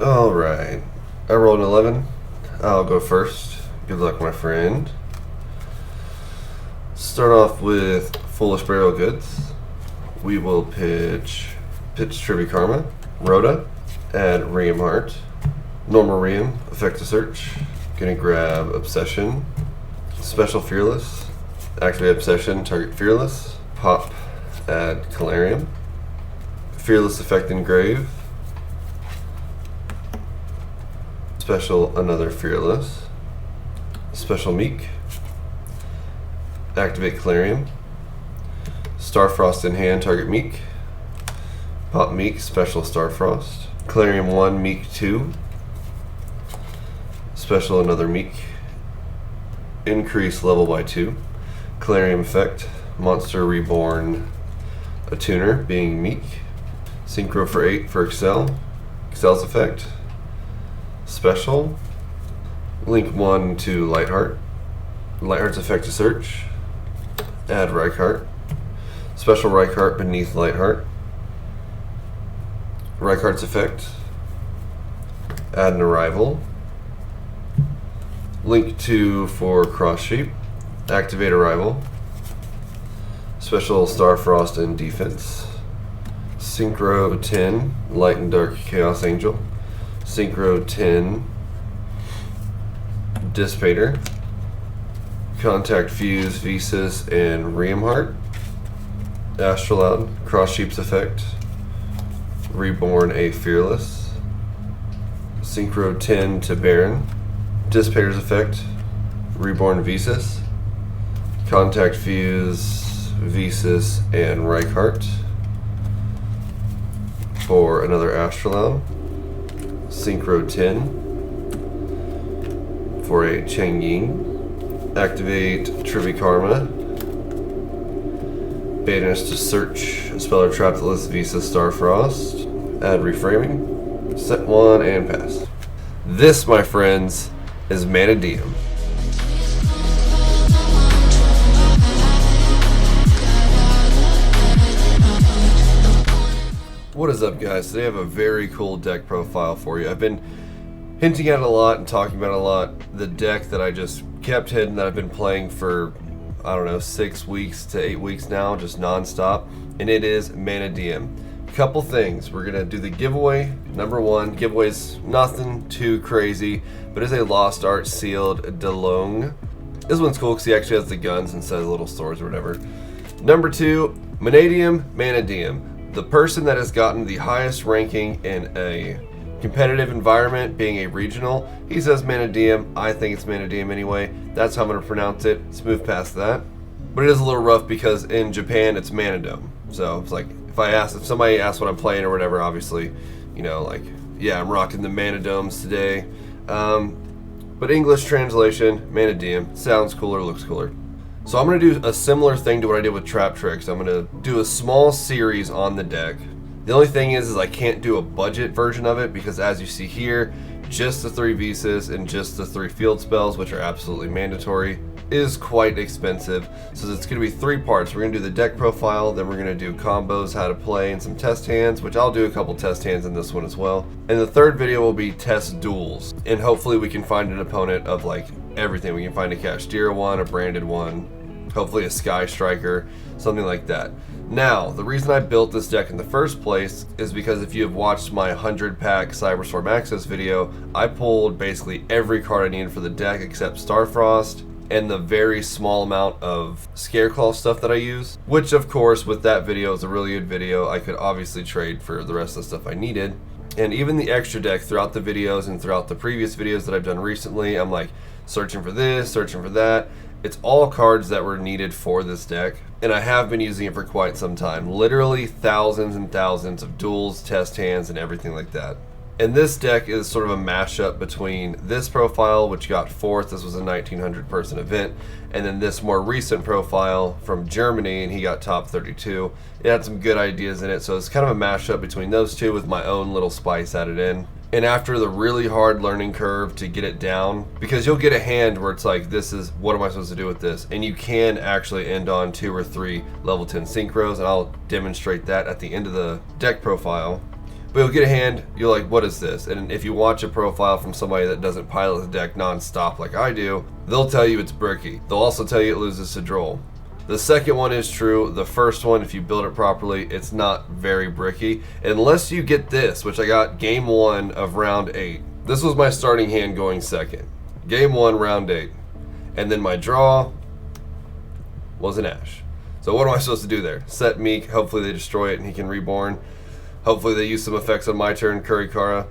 Alright, I rolled an 11. I'll go first. Good luck, my friend. Start off with Foolish Burial Goods. We will pitch Trivia Karma, Rhoda, add Ream Heart, normal Ream, effect to search. Gonna grab Obsession, Special Fearless, activate Obsession, target Fearless, pop, add Calarium, Fearless effect Engrave, special another Fearless, special Meek, activate Calarium, Starfrost in hand, target Meek, pop Meek, special Starfrost, Calarium 1, Meek 2, special another Meek, increase level by 2, Calarium effect, monster reborn, a tuner being Meek, synchro for 8 for Excel, Excel's effect, special, link 1 to Lightheart, Lightheart's effect to search, add Reichheart, special Reichheart beneath Lightheart, Reichheart's effect, add an Arrival, link 2 for Cross Sheep, activate Arrival, special Starfrost and defense, synchro 10 Light and Dark Chaos Angel, synchro 10 Dissipator, contact Fuse Visas and Reamheart, Astrolaud, Cross Sheep's effect, reborn a Fearless, synchro 10 to Baron, Dissipator's effect, reborn Visas, contact Fuse Visas and Reichheart for another Astrolaud, synchro 10 for a Cheng Ying, activate Trivia Karma, banish to search a spell or trap that lists Visa Starfrost, add reframing, set 1 and pass. This, my friends, is Manadium. What is up, guys? Today I have a very cool deck profile for you. I've been hinting at it a lot and talking about it a lot. The deck that I just kept hidden that I've been playing for, I don't know, 6 weeks to 8 weeks now, just non-stop, and it is Mannadium. Couple things. We're going to do the giveaway. Number 1, giveaway's nothing too crazy, but it's a Lost Art sealed DeLong. This one's cool because he actually has the guns instead of the little swords or whatever. Number 2, Mannadium, Manadium. The person that has gotten the highest ranking in a competitive environment, being a regional, he says Manadium. I think it's Manadium anyway. That's how I'm going to pronounce it. Let's move past that. But it is a little rough because in Japan it's Manadium. So it's like, if somebody asks what I'm playing or whatever, obviously, you know, like, yeah, I'm rocking the Manadomes today. But English translation, Manadium, sounds cooler, looks cooler. So I'm going to do a similar thing to what I did with Trap Tricks. I'm going to do a small series on the deck. The only thing is I can't do a budget version of it because, as you see here, just the 3 Visas and just the 3 field spells, which are absolutely mandatory, is quite expensive. So it's going to be 3 parts. We're going to do the deck profile, then we're going to do combos, how to play, and some test hands, which I'll do a couple test hands in this one as well. And the third video will be test duels. And hopefully we can find an opponent of like everything. We can find a Kashtira one, a branded one, hopefully a Sky Striker, something like that. Now, the reason I built this deck in the first place is because if you have watched my 100-pack Cyberstorm Access video, I pulled basically every card I needed for the deck except Starfrost and the very small amount of Scareclaw stuff that I use, which of course with that video is a really good video. I could obviously trade for the rest of the stuff I needed. And even the extra deck throughout the videos and throughout the previous videos that I've done recently, I'm like searching for this, searching for that. It's all cards that were needed for this deck, and I have been using it for quite some time. Literally thousands and thousands of duels, test hands, and everything like that. And this deck is sort of a mashup between this profile, which got 4th, this was a 1900 person event, and then this more recent profile from Germany, and he got top 32. It had some good ideas in it, so it's kind of a mashup between those two with my own little spice added in. And after the really hard learning curve to get it down, because you'll get a hand where it's like, this is, what am I supposed to do with this? And you can actually end on 2 or 3 level 10 synchros, and I'll demonstrate that at the end of the deck profile. But you'll get a hand, you're like, what is this? And if you watch a profile from somebody that doesn't pilot the deck non-stop like I do, they'll tell you it's bricky. They'll also tell you it loses to Droll. The second one is true. The first one, if you build it properly, it's not very bricky. Unless you get this, which I got game 1 of round 8. This was my starting hand going second. Game 1, round 8. And then my draw was an Ash. So what am I supposed to do there? Set Meek, hopefully they destroy it and he can reborn. Hopefully they use some effects on my turn, Kurikara.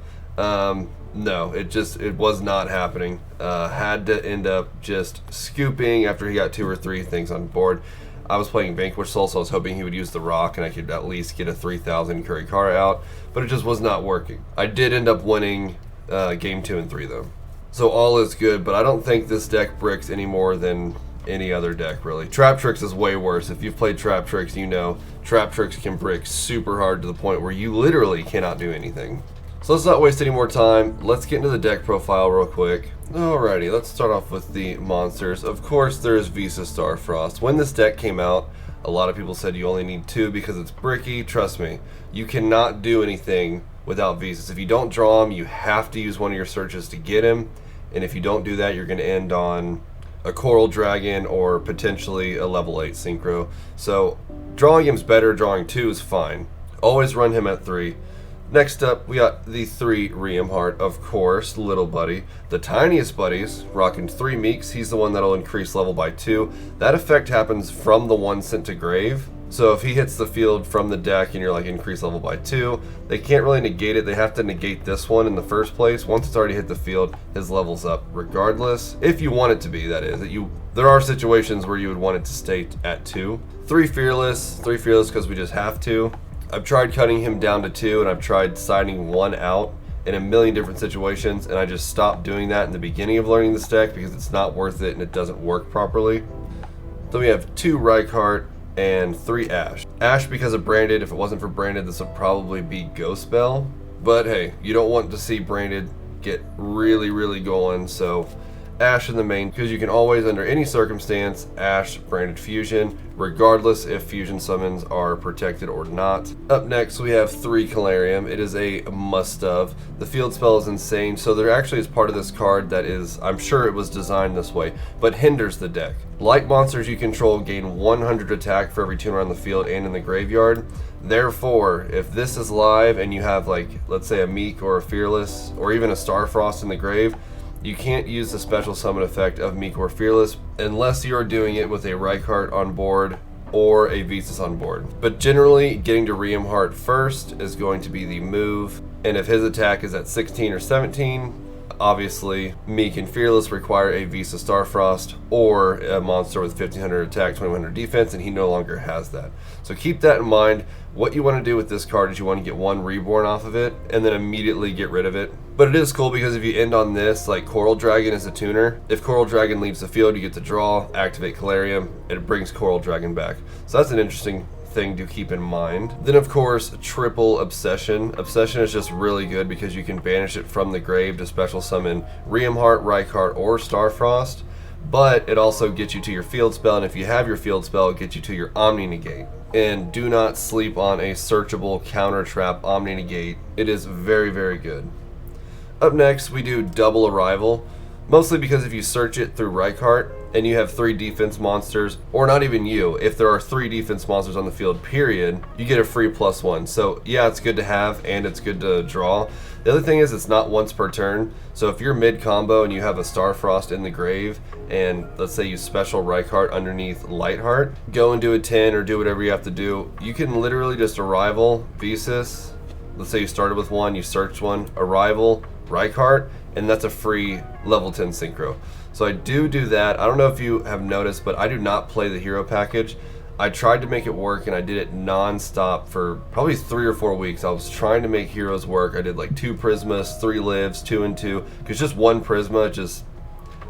No, it was not happening. Had to end up just scooping after he got 2 or 3 things on board. I was playing Vanquish Soul, so I was hoping he would use the rock and I could at least get a 3,000 Kurikara out, but it just was not working. I did end up winning game 2 and 3 though. So all is good, but I don't think this deck bricks any more than any other deck really. Trap Tricks is way worse. If you've played Trap Tricks, you know Trap Tricks can brick super hard to the point where you literally cannot do anything. So let's not waste any more time. Let's get into the deck profile real quick. Alrighty, let's start off with the monsters. Of course, there's Visa Starfrost. When this deck came out, a lot of people said you only need 2 because it's bricky. Trust me, you cannot do anything without Visas. If you don't draw him, you have to use one of your searches to get him. And if you don't do that, you're going to end on a Coral Dragon or potentially a level 8 Synchro. So drawing him's better, drawing 2 is fine. Always run him at 3. Next up, we got the 3 Riemhart, of course, little buddy. The tiniest buddies, rocking 3 Meeks. He's the one that'll increase level by 2. That effect happens from the one sent to grave. So if he hits the field from the deck and you're like increase level by 2, they can't really negate it. They have to negate this one in the first place. Once it's already hit the field, his level's up regardless. If you want it to be, that is. There are situations where you would want it to stay at 2. 3 Fearless because we just have to. I've tried cutting him down to 2 and I've tried siding 1 out in a million different situations, and I just stopped doing that in the beginning of learning this deck because it's not worth it and it doesn't work properly. Then we have 2 Rykart and 3 Ash. Ash because of Branded. If it wasn't for Branded, this would probably be Ghost Bell. But hey, you don't want to see Branded get really, really going, so Ash in the main, because you can always, under any circumstance, Ash Branded Fusion, regardless if fusion summons are protected or not. Up next, we have 3 Calarium. It is a must-of. The field spell is insane, so there actually is part of this card that is, I'm sure it was designed this way, but hinders the deck. Light monsters you control gain 100 attack for every turn around the field and in the graveyard. Therefore, if this is live and you have, like, let's say a Meek or a Fearless, or even a Starfrost in the grave, you can't use the special summon effect of Meek or Fearless unless you are doing it with a Rykart on board or a Visas on board. But generally, getting to Riemhart first is going to be the move, and if his attack is at 16 or 17, obviously Meek and Fearless require a Visa Starfrost or a monster with 1500 attack, 2100 defense, and he no longer has that. So keep that in mind. What you want to do with this card is you want to get 1 Reborn off of it and then immediately get rid of it. But it is cool because if you end on this, like Coral Dragon is a tuner. If Coral Dragon leaves the field, you get to draw, activate Calarium, and it brings Coral Dragon back. So that's an interesting thing to keep in mind. Then of course, triple Obsession. Obsession is just really good because you can banish it from the grave to special summon Riemhart, Rykart, or Starfrost. But it also gets you to your field spell, and if you have your field spell, it gets you to your Omni Negate. And do not sleep on a searchable counter trap Omni Negate. It is very, very good. Up next, we do double Arrival, mostly because if you search it through Rykart and you have 3 defense monsters, or not even you, if there are 3 defense monsters on the field, period, you get a free +1. So yeah, it's good to have and it's good to draw. The other thing is it's not once per turn, so if you're mid-combo and you have a Starfrost in the grave, and let's say you special Rykart underneath Lightheart, go and do a 10 or do whatever you have to do, you can literally just Arrival, Visas, let's say you started with 1, you searched 1, Arrival, Rykart, and that's a free level 10 Synchro. So I do that. I don't know if you have noticed, but I do not play the hero package. I tried to make it work and I did it non-stop for probably 3 or 4 weeks. I was trying to make heroes work. I did like 2 Prismas, 3 lives, 2 and 2, because just 1 Prisma,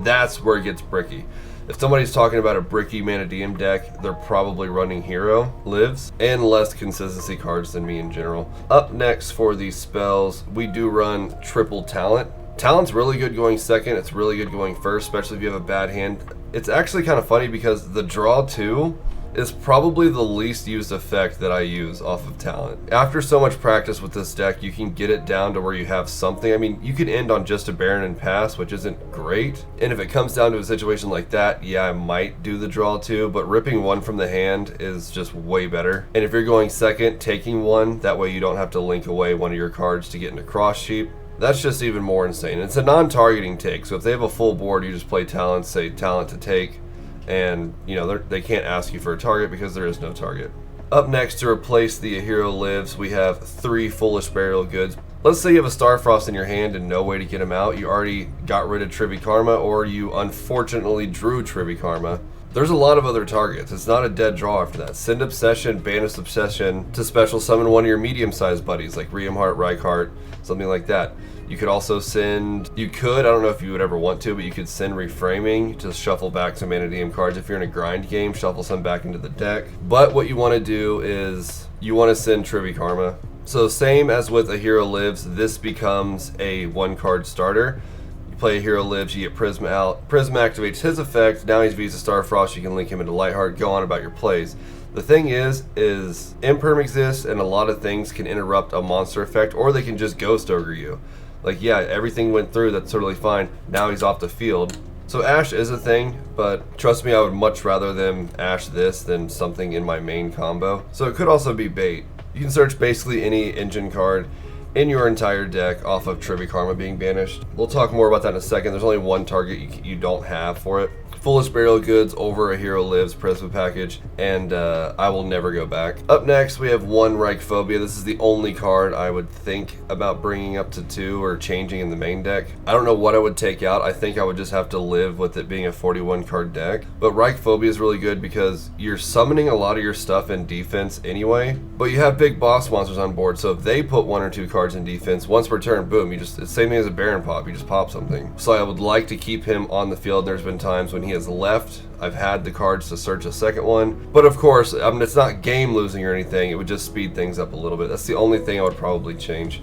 that's where it gets bricky. If somebody's talking about a bricky Manadium deck, they're probably running hero lives and less consistency cards than me in general. Up next for these spells, we do run triple Talent. Talent's really good going second, it's really good going first, especially if you have a bad hand. It's actually kind of funny because the draw 2 is probably the least used effect that I use off of talent. After so much practice with this deck, you can get it down to where you have something. I mean, you could end on just a Baron and pass, which isn't great. And if it comes down to a situation like that, yeah, I might do the draw too, but ripping one from the hand is just way better. And if you're going second, taking one, that way you don't have to link away one of your cards to get into cross cheap. That's just even more insane. It's a non-targeting take, so if they have a full board, you just play talent, say talent to take, and you know they can't ask you for a target because there is no target. Up next, to replace the A Hero Lives, we have 3 Foolish Burial Goods. Let's say you have a Starfrost in your hand and no way to get him out. You already got rid of Trivy Karma, or you unfortunately drew Trivy Karma. There's a lot of other targets. It's not a dead draw after that. Send Obsession, Banish Obsession to special summon one of your medium-sized buddies like Riemhart, Reichart, something like that. You could also send, I don't know if you would ever want to, but you could send Reframing to shuffle back some Mannadium cards. If you're in a grind game, shuffle some back into the deck. But what you want to do is, you want to send Trivy Karma. So same as with A Hero Lives, this becomes a 1-card starter. You play A Hero Lives, you get Prism out. Prism activates his effect, now he's Visa Starfrost, you can link him into Lightheart, go on about your plays. The thing is Imperm exists, and a lot of things can interrupt a monster effect, or they can just Ghost Ogre you. Like, yeah, everything went through, that's totally fine. Now he's off the field. So Ash is a thing, but trust me, I would much rather them Ash this than something in my main combo. So it could also be bait. You can search basically any engine card in your entire deck off of Trivy Karma being banished. We'll talk more about that in a second. There's only one target you don't have for it. Foolish Burial Goods over A Hero Lives Prisma package, and I will never go back. Up next, we have 1 Reichphobia. This is the only card I would think about bringing up to 2 or changing in the main deck. I don't know what I would take out. I think I would just have to live with it being a 41 card deck. But Reichphobia is really good because you're summoning a lot of your stuff in defense anyway, but you have big boss monsters on board, so if they put 1 or 2 cards in defense, once per turn, boom, it's the same thing as a Baron pop, you just pop something. So I would like to keep him on the field. There's been times when he has left, I've had the cards to search a second one, but of course, it's not game losing or anything, it would just speed things up a little bit. That's the only thing I would probably change.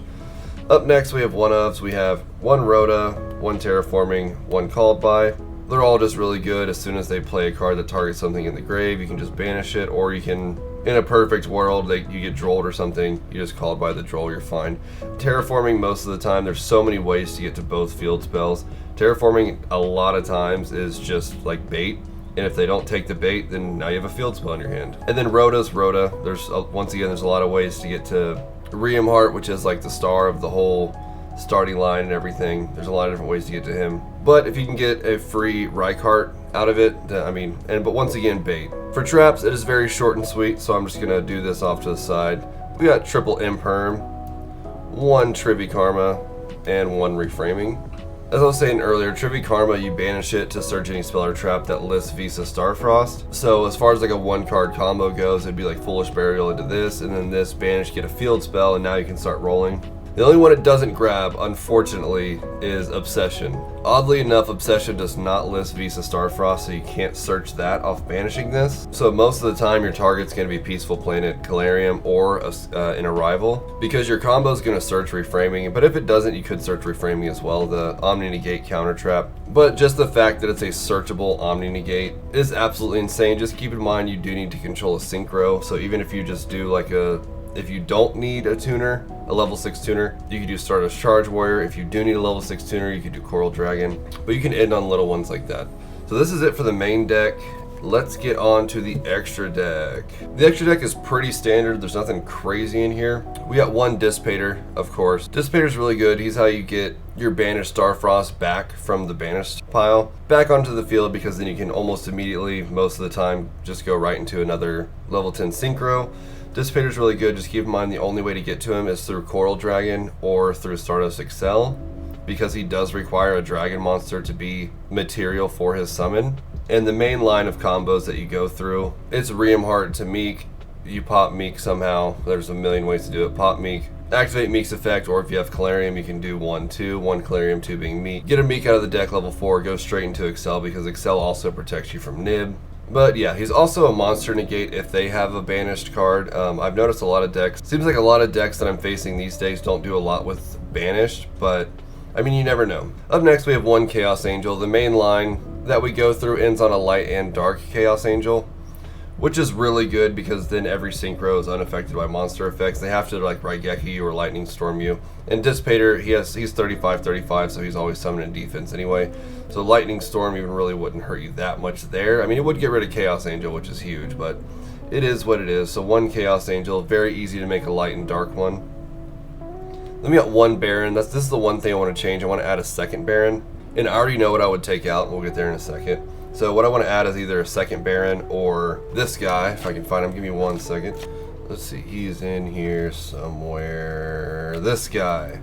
Up next, we have 1-ofs. We have 1 Rhoda, 1 Terraforming, 1 Called By. They're all just really good. As soon as they play a card that targets something in the grave, you can just banish it, or you can, in a perfect world, you get drolled or something, you just Called By the droll, you're fine. Terraforming, most of the time, there's so many ways to get to both field spells. Terraforming, a lot of times, is just like bait, and if they don't take the bait, then now you have a field spell in your hand. And then Rhoda's Rhoda. Once again, there's a lot of ways to get to Riemhart, which is like the star of the whole starting line and everything. There's a lot of different ways to get to him. But if you can get a free Reichart out of it, but once again, bait. For traps, it is very short and sweet, so I'm just gonna do this off to the side. We got triple Imperm, 1 Trivy Karma, and 1 Reframing. As I was saying earlier, Trivy Karma, you banish it to search any spell or trap that lists Visa Starfrost. So as far as like a 1-card combo goes, it'd be like Foolish Burial into this, and then this banish, get a field spell, and now you can start rolling. The only one it doesn't grab, unfortunately, is Obsession. Oddly enough, Obsession does not list Visa Starfrost, so you can't search that off banishing this. So most of the time, your target's going to be Peaceful Planet, Calarium, or an Arrival, because your combo is going to search Reframing, but if it doesn't, you could search Reframing as well, the Omni Negate counter trap. But just the fact that it's a searchable Omni Negate is absolutely insane. Just keep in mind, you do need to control a Synchro, so even if you just do like if you don't need a tuner, a level 6 tuner, you could do Stardust Charge Warrior. If you do need a level 6 tuner, you could do Coral Dragon, but you can end on little ones like that. So this is it for the main deck. Let's get on to the extra deck. The extra deck is pretty standard. There's nothing crazy in here. We got 1 Dissipator, of course. Dissipator's really good. He's how you get your banished Starfrost back from the banished pile back onto the field, because then you can almost immediately, most of the time, just go right into another level 10 Synchro. Dissipator's really good. Just keep in mind the only way to get to him is through Coral Dragon or through Stardust Excel, because he does require a dragon monster to be material for his summon. And the main line of combos that you go through, it's Riemhart to Meek. You pop Meek somehow. There's a million ways to do it. Pop Meek, activate Meek's effect, or if you have Calarium, you can do 1/2, 1 Calarium, 2 being Meek. Get a Meek out of the deck level 4, go straight into Excel, because Excel also protects you from Nib. But yeah, he's also a monster negate if they have a banished card. I've noticed a lot of decks, seems like a lot of decks that I'm facing these days don't do a lot with banished, but I mean, you never know. Up next, we have 1 Chaos Angel. The main line that we go through ends on a light and dark Chaos Angel. which is really good because then every synchro is unaffected by monster effects. They have to like Raigeki you or Lightning Storm you. And Dissipator, he's 35-35, so he's always summoning defense anyway. So Lightning Storm even really wouldn't hurt you that much there. I mean, it would get rid of Chaos Angel, which is huge, but it is what it is. So one Chaos Angel, very easy to make a light and dark one. Then we got one Baron. This is the one thing I want to change. I want to add a second Baron. And I already know what I would take out, and we'll get there in a second. So what I want to add is either a second Baron or this guy, if I can find him. Give me 1 second. Let's see, he's in here somewhere. This guy.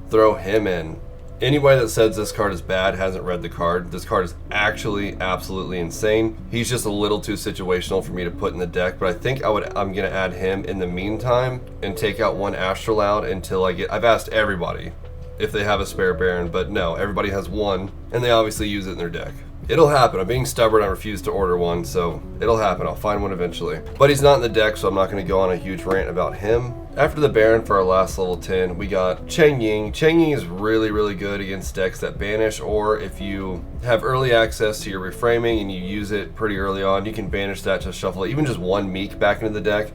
Throw him in. Anybody that says this card is bad hasn't read the card. This card is actually absolutely insane. He's just a little too situational for me to put in the deck, but I think I'm gonna add him in the meantime and take out one Astrolaud until I've asked everybody if they have a spare Baron, but no, everybody has one, and they obviously use it in their deck. It'll happen. I'm being stubborn. I refuse to order one, so it'll happen. I'll find one eventually. But he's not in the deck, so I'm not going to go on a huge rant about him. After the Baron for our last level 10, we got Cheng Ying. Cheng Ying is really, really good against decks that banish, or if you have early access to your reframing and you use it pretty early on, you can banish that to shuffle even just one Meek back into the deck,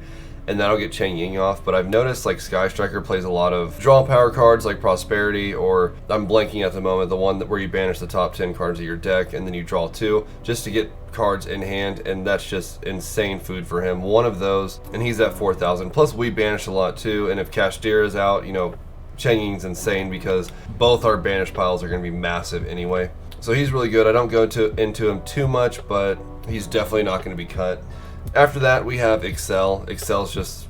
and that'll get Cheng Ying off. But I've noticed like Sky Striker plays a lot of draw power cards like Prosperity, or I'm blanking at the moment, the one where you banish the top 10 cards of your deck and then you draw 2 just to get cards in hand, and that's just insane food for him. One of those, and he's at 4,000. Plus we banish a lot too, and if Kashtira is out, you know, Cheng Ying's insane because both our banish piles are going to be massive anyway. So he's really good. I don't go into him too much, but he's definitely not going to be cut. After that, we have Excel. Excel's just,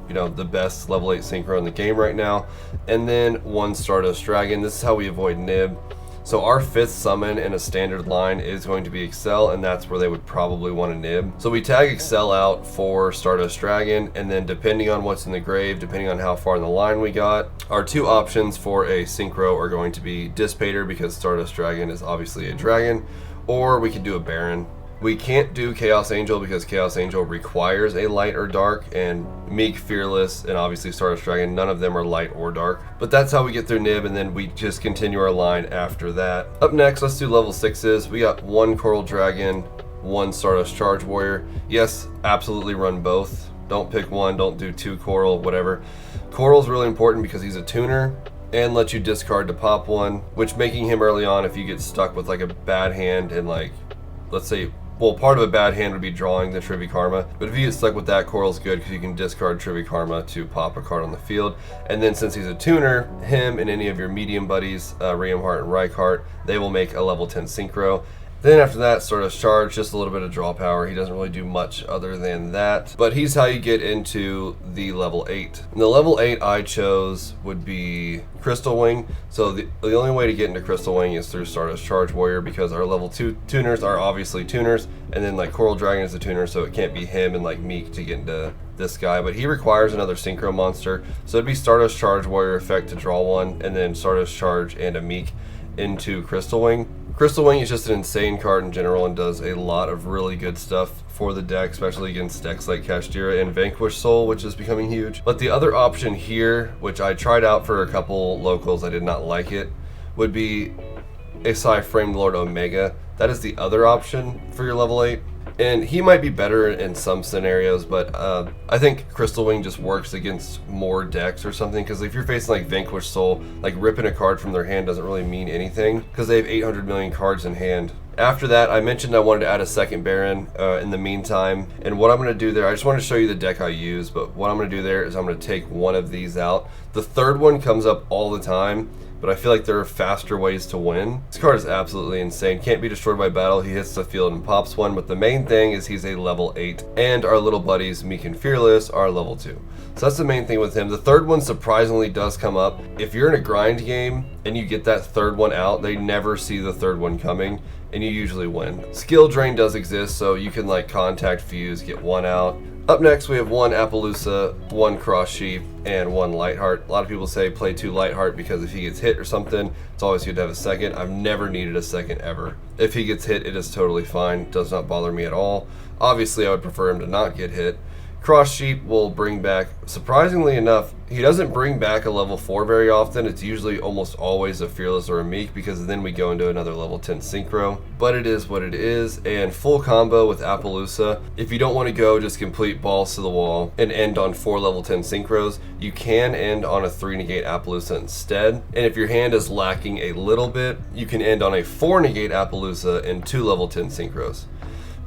you know, the best level 8 synchro in the game right now. And then one Stardust Dragon. This is how we avoid Nib. So our 5th summon in a standard line is going to be Excel, and that's where they would probably want to Nib. So we tag Excel out for Stardust Dragon, and then depending on what's in the grave, depending on how far in the line we got, our 2 options for a synchro are going to be Dissipator, because Stardust Dragon is obviously a dragon, or we could do a Baron. We can't do Chaos Angel because Chaos Angel requires a light or dark, and Meek, Fearless, and obviously Stardust Dragon, none of them are light or dark. But that's how we get through Nib, and then we just continue our line after that. Up next, let's do level 6s. We got 1 Coral Dragon, 1 Stardust Charge Warrior. Yes, absolutely run both. Don't pick one, don't do 2 Coral, whatever. Coral's really important because he's a tuner and lets you discard to pop one, which making him early on if you get stuck with like a bad hand and like, let's say, well, part of a bad hand would be drawing the Trivy Karma, but if you get stuck with that, Coral's good because you can discard Trivy Karma to pop a card on the field. And then since he's a tuner, him and any of your medium buddies, Riemhart and Reichardt, they will make a level 10 synchro. Then after that, Stardust Charge, just a little bit of draw power. He doesn't really do much other than that. But he's how you get into the level 8. And the level 8 I chose would be Crystal Wing. So the only way to get into Crystal Wing is through Stardust Charge Warrior, because our level 2 tuners are obviously tuners. And then like Coral Dragon is a tuner, so it can't be him and like Meek to get into this guy. But he requires another synchro monster. So it'd be Stardust Charge Warrior effect to draw one, and then Stardust Charge and a Meek into Crystal Wing. Crystal Wing is just an insane card in general and does a lot of really good stuff for the deck, especially against decks like Kashtira and Vanquish Soul, which is becoming huge. But the other option here, which I tried out for a couple locals, I did not like it, would be Isai Framed Lord Omega. That is the other option for your level 8. And he might be better in some scenarios, but I think Crystal Wing just works against more decks or something, because if you're facing like Vanquish Soul, like ripping a card from their hand doesn't really mean anything, because they have 800 million cards in hand. After that, I mentioned I wanted to add a second Baron in the meantime, and what I'm going to do there, I just want to show you the deck I use, but what I'm going to do there is I'm going to take one of these out. The third one comes up all the time, but I feel like there are faster ways to win. This card is absolutely insane. Can't be destroyed by battle. He hits the field and pops one, but the main thing is he's a level 8, and our little buddies Meek and Fearless are level 2. So that's the main thing with him. The third one surprisingly does come up. If you're in a grind game and you get that third one out, they never see the third one coming, and you usually win. Skill drain does exist, so you can like contact Fuse, get one out. Up next, we have 1 Appaloosa, 1 Cross Sheep, and 1 Lightheart. A lot of people say play 2 Lightheart because if he gets hit or something, it's always good to have a second. I've never needed a second ever. If he gets hit, it is totally fine. Does not bother me at all. Obviously, I would prefer him to not get hit. Cross Sheep will bring back, surprisingly enough, he doesn't bring back a level 4 very often. It's usually almost always a Fearless or a Meek, because then we go into another level 10 Synchro. But it is what it is, and full combo with Appaloosa. If you don't want to go just complete balls to the wall and end on 4 level 10 Synchros, you can end on a 3 negate Appaloosa instead. And if your hand is lacking a little bit, you can end on a 4 negate Appaloosa and 2 level 10 Synchros.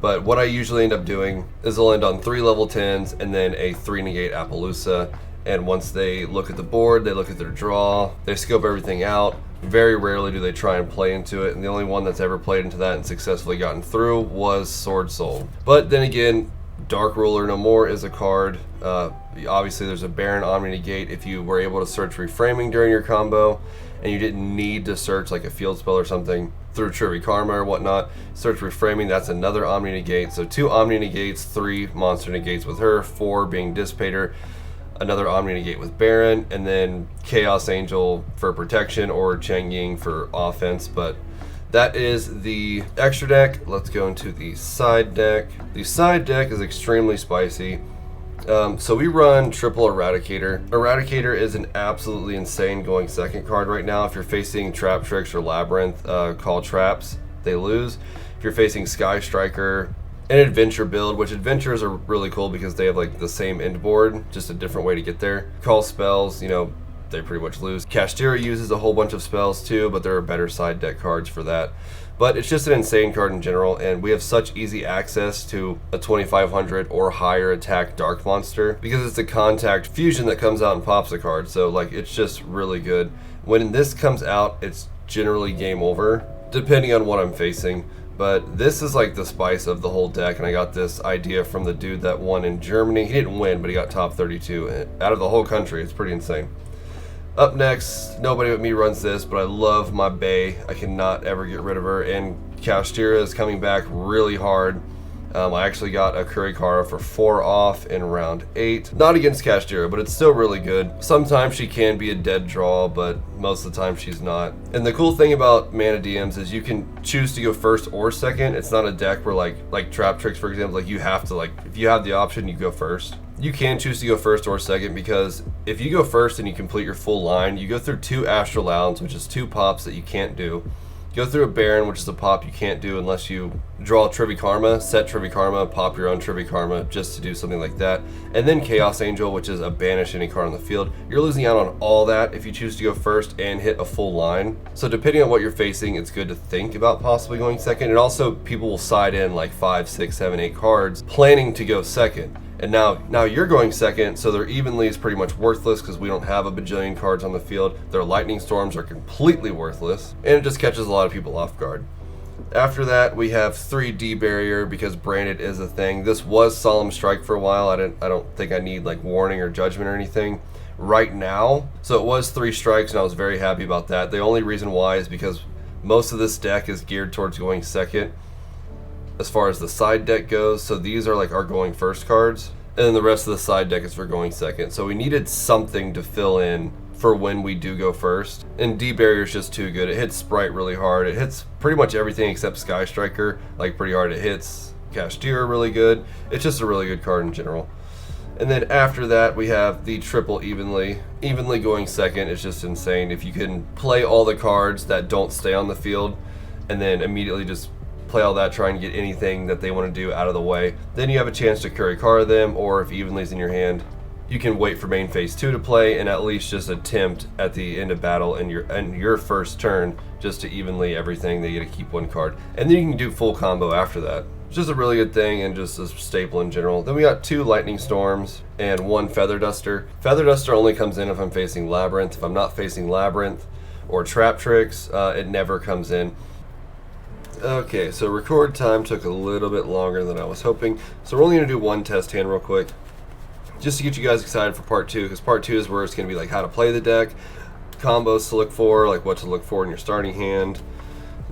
But what I usually end up doing is I'll end on 3 level 10s and then a 3 negate Appaloosa. And once they look at the board, they look at their draw, they scope everything out. Very rarely do they try and play into it, and the only one that's ever played into that and successfully gotten through was Sword Soul. But then again, Dark Ruler No More is a card. Obviously there's a Baron Omni Negate if you were able to search Reframing during your combo, and you didn't need to search like a field spell or something through Trivy Karma or whatnot. Search Reframing, that's another Omni Negate. So 2 Omni Negates, 3 Monster Negates with her, 4 being Dissipator, another Omni Negate with Baron, and then Chaos Angel for protection or Chang Ying for offense. But that is the extra deck. Let's go into the side deck. The side deck is extremely spicy. So we run triple Eradicator. Eradicator is an absolutely insane going second card right now. If you're facing Trap Tricks or Labyrinth, call traps, they lose. If you're facing Sky Striker, an adventure build, which adventures are really cool because they have like the same end board, just a different way to get there. Call spells, you know, they pretty much lose. Kashtira uses a whole bunch of spells too, but there are better side deck cards for that. But it's just an insane card in general, and we have such easy access to a 2500 or higher attack Dark Monster because it's a contact fusion that comes out and pops a card. So like, it's just really good. When this comes out, it's generally game over, depending on what I'm facing. But this is like the spice of the whole deck, and I got this idea from the dude that won in Germany. He didn't win, but he got top 32 out of the whole country. It's pretty insane. Up next, nobody but me runs this, but I love my Bae. I cannot ever get rid of her, and Kashtira is coming back really hard. I actually got a Kurikara for 4 off in round 8. Not against Kashtira, but it's still really good. Sometimes she can be a dead draw, but most of the time she's not. And the cool thing about Mannadiums is you can choose to go first or second. It's not a deck where like Trap Tricks, for example, like you have to, like, if you have the option, you go first. You can choose to go first or second, because if you go first and you complete your full line, you go through 2 Astral Lounge, which is 2 pops that you can't do. Go through a Baron, which is a pop you can't do unless you draw Trivy Karma, set Trivy Karma, pop your own Trivy Karma just to do something like that. And then Chaos Angel, which is a banish any card on the field. You're losing out on all that if you choose to go first and hit a full line. So depending on what you're facing, it's good to think about possibly going second. And also, people will side in like 5, 6, 7, 8 cards planning to go second. And now you're going second, so their Evenly is pretty much worthless because we don't have a bajillion cards on the field. Their Lightning Storms are completely worthless, and it just catches a lot of people off guard. After that, we have 3D Barrier because Branded is a thing. This was Solemn Strike for a while. I don't think I need like Warning or Judgment or anything right now. So it was 3 strikes, and I was very happy about that. The only reason why is because most of this deck is geared towards going second as far as the side deck goes. So these are like our going first cards, and then the rest of the side deck is for going second. So we needed something to fill in for when we do go first. And D-Barrier is just too good. It hits Sprite really hard. It hits pretty much everything except Sky Striker, like pretty hard. It hits Kashtira really good. It's just a really good card in general. And then after that, we have the triple Evenly. Evenly going second is just insane. If you can play all the cards that don't stay on the field and then immediately just play all that, try and get anything that they want to do out of the way, then you have a chance to Kurikara them, or if Evenly's in your hand, you can wait for main phase 2 to play and at least just attempt at the end of battle and your first turn just to Evenly everything. They get to keep 1 card, and then you can do full combo after that. It's just a really good thing and just a staple in general. Then we got 2 Lightning Storms and 1 Feather Duster. Feather Duster only comes in if I'm facing Labyrinth. If I'm not facing Labyrinth or Trap Tricks, it never comes in. Okay, so record time took a little bit longer than I was hoping, so we're only going to do 1 test hand real quick, just to get you guys excited for part 2, because part 2 is where it's going to be like how to play the deck, combos to look for, like what to look for in your starting hand.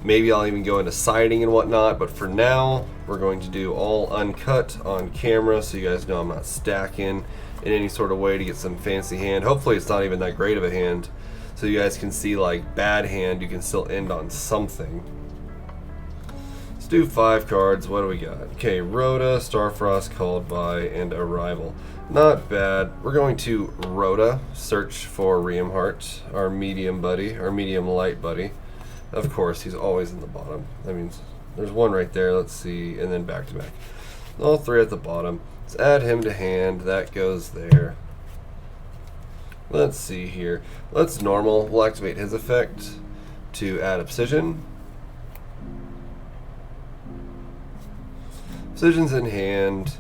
Maybe I'll even go into siding and whatnot, but for now, we're going to do all uncut on camera, so you guys know I'm not stacking in any sort of way to get some fancy hand. Hopefully it's not even that great of a hand, so you guys can see like bad hand, you can still end on something. Let's do 5 cards. What do we got? Okay, Rhoda, Starfrost, Called By, and Arrival. Not bad. We're going to Rhoda, search for Reamheart, our medium buddy, our medium light buddy. Of course, he's always in the bottom. That means there's one right there. Let's see, and then back to back. All 3 at the bottom. Let's add him to hand. That goes there. Let's see here. Let's normal. We'll activate his effect to add Obsidian. Obsidian's in hand.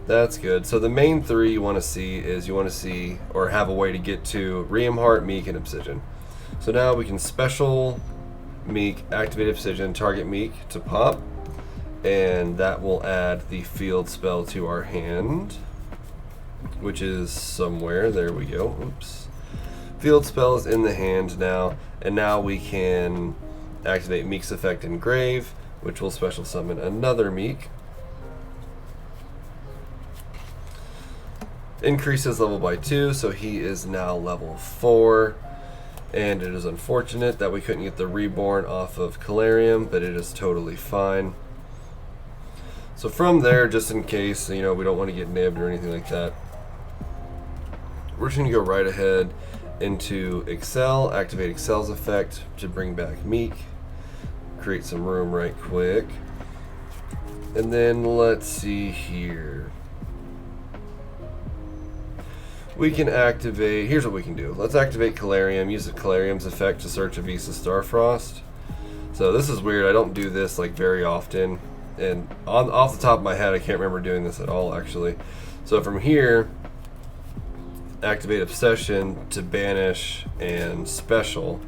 That's good. So the main 3 you want to see is you want to see or have a way to get to Reamheart, Meek, and Obsidian. So now we can special Meek, activate Obsidian, target Meek to pop, and that will add the field spell to our hand, which is somewhere. There we go. Oops. Field spell is in the hand now, and now we can activate Meek's effect Engrave, which will special summon another Meek. Increases level by 2, so he is now level 4. And it is unfortunate that we couldn't get the Reborn off of Calarium, but it is totally fine. So from there, just in case, you know, we don't want to get nibbed or anything like that, we're just going to go right ahead into Excel, activate Excel's effect to bring back Meek, create some room right quick. And then let's see here. We can activate, here's what we can do. Let's activate Calarium, use the Calarium's effect to search a Visa Starfrost. So this is weird, I don't do this like very often. And off the top of my head, I can't remember doing this at all actually. So from here, activate Obsession to banish and special.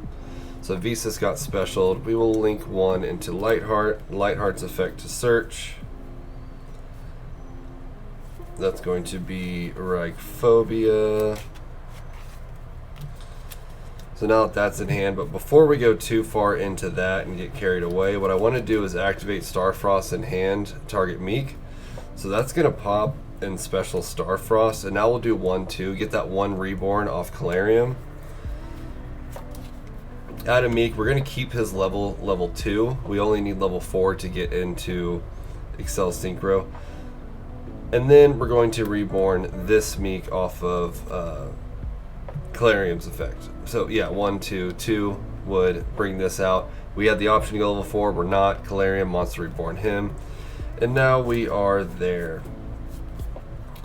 So Visa's got specialed. We will link 1 into Lightheart, Lightheart's effect to search. That's going to be Reichphobia. So now that that's in hand, but before we go too far into that and get carried away, what I want to do is activate Starfrost in hand, target Meek. So that's going to pop in special Starfrost, and now we'll do 1-2, get that 1 Reborn off Calarium. Add a Meek, we're going to keep his level 2. We only need level 4 to get into Excel Synchro. And then we're going to Reborn this Meek off of Calarium's effect. So yeah, 1-2 would bring this out. We had the option to go level 4, we're not. Calarium wants to Reborn him. And now we are there.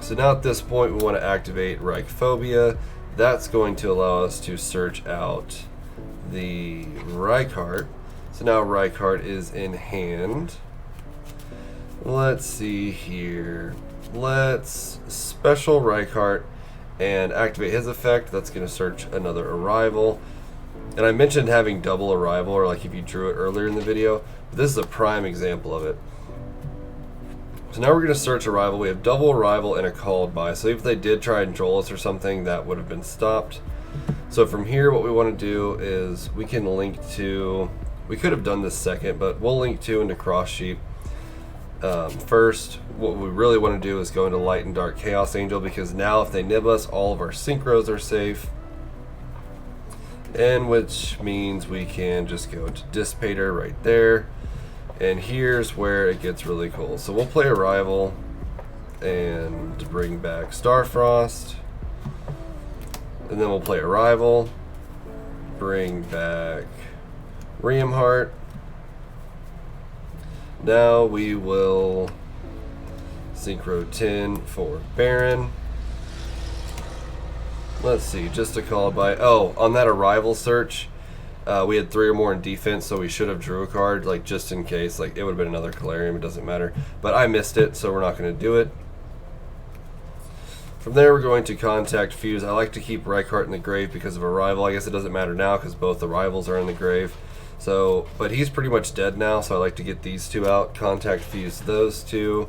So now at this point we want to activate Reichphobia. That's going to allow us to search out the Reichardt. So now Reichardt is in hand. Let's see here. Let's special Reichardt and activate his effect. That's going to search another Arrival. And I mentioned having double Arrival, or like if you drew it earlier in the video. This is a prime example of it. So now we're going to search Arrival. We have double Arrival and a Called By. So if they did try and Joel us or something, that would have been stopped. So from here, what we want to do is we can link to, we could have done this second, but we'll link to into Cross Sheep. First, what we really want to do is go into Light and Dark Chaos Angel, because now if they nib us, all of our synchros are safe. And which means we can just go to Dissipator right there. And here's where it gets really cool. So we'll play Arrival and bring back Starfrost. And then we'll play Arrival, bring back Reamheart. Now we will Synchro 10 for Baron. Let's see, just a Call By. Oh, on that Arrival search, we had 3 or more in defense, so we should have drew a card, like just in case. Like it would have been another Calarium, it doesn't matter. But I missed it, so we're not going to do it. From there, we're going to contact Fuse. I like to keep Reichardt in the grave because of Arrival. I guess it doesn't matter now because both Arrivals are in the grave. So, but he's pretty much dead now, so I like to get these 2 out. Contact Fuse those 2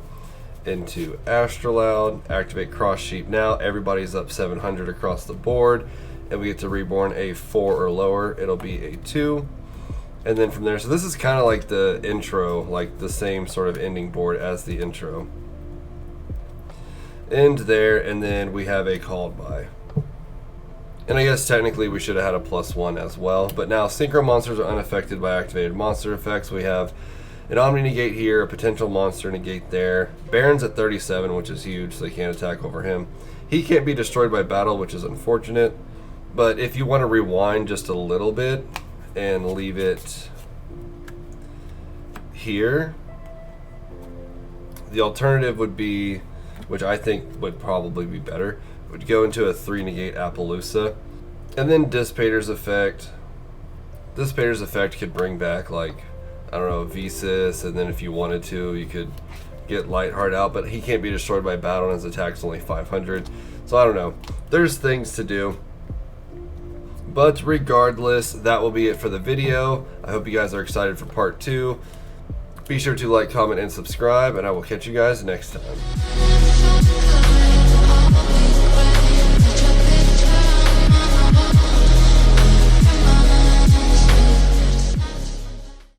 into Astrolaud. Activate Cross Sheep now. Everybody's up 700 across the board. And we get to Reborn a 4 or lower. It'll be a 2. And then from there, so this is kind of like the intro, like the same sort of ending board as the intro. End there, and then we have a Called By. And I guess technically we should have had a +1 as well. But now Synchro monsters are unaffected by activated monster effects. We have An Omni negate here, a potential monster negate there. Baron's at 37, which is huge, so they can't attack over him. He can't be destroyed by battle, which is unfortunate. But if you want to rewind just a little bit and leave it here, the alternative would be, which I think would probably be better, would go into a 3 negate Appaloosa. And then Dissipator's Effect. Dissipator's Effect could bring back, like, I don't know, Visas, and then if you wanted to, you could get Lightheart out, but he can't be destroyed by battle and his attack's only 500. So I don't know. There's things to do. But regardless, that will be it for the video. I hope you guys are excited for part 2. Be sure to like, comment, and subscribe, and I will catch you guys next time.